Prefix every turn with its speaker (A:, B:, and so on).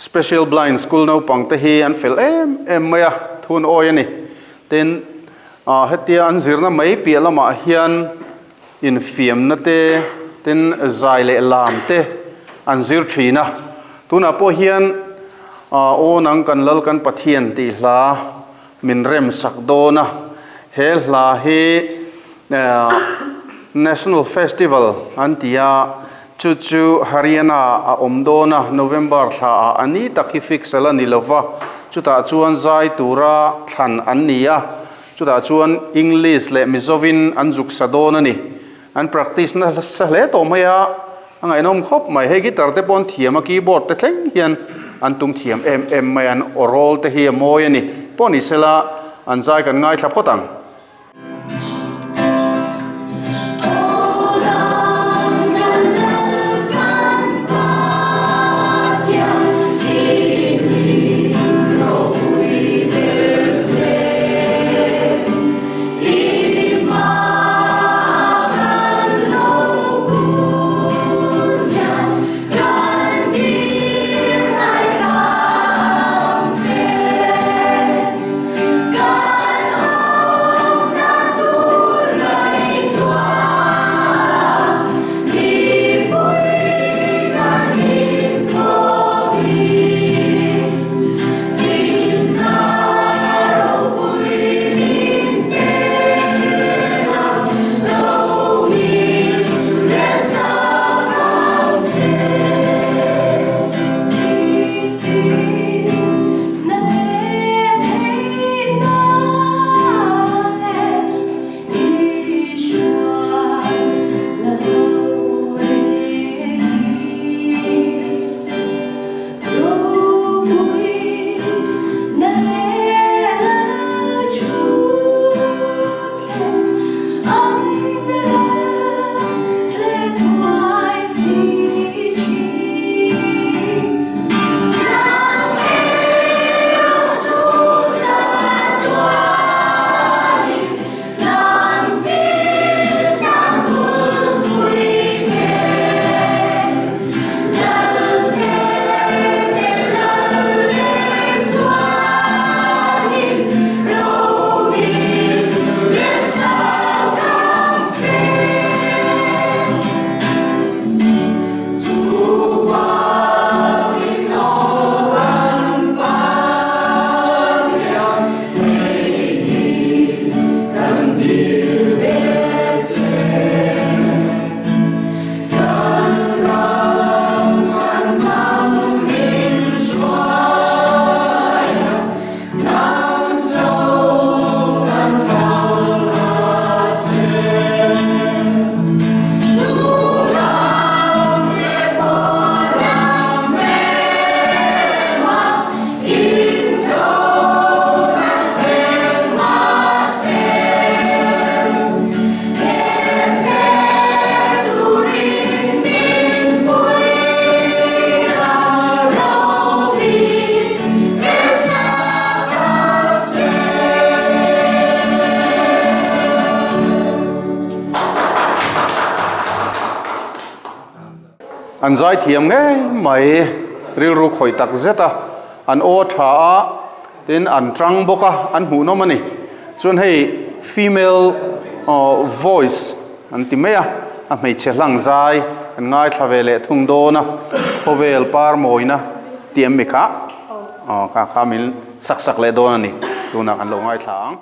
A: special blind school naupangte hi an fel em maya thun oi ani ten hetia an zirna mai pi lama hian in fiam na te ten zai le lam te an zir thina tuna po hian o nang kan lal kan pathian ti hla min rem sak dona he hla hi national festival antia chu Haryana a omdona November tha ani takhi fix ala nilova chuta chuan zai tura than ania chuta chuan English le mizovin anjuk sadona ni an practice na sahle to maya ngaihnawm khop mai he guitar te pon thiama keyboard te thleng hian an tung thiam em mai an orol te hi moi ani poni sela an zai kan ngai thla photang an zai thiam nge mai rilru khoi tak zeta an o tha tin an trang boka an hu no mani chun hei female voice an timea a mei che hlang zai an ngai thlavele thung do na Khawvel Parmawina tiam mi kha kha min sak le do na ni tuna kan lo ngai thlang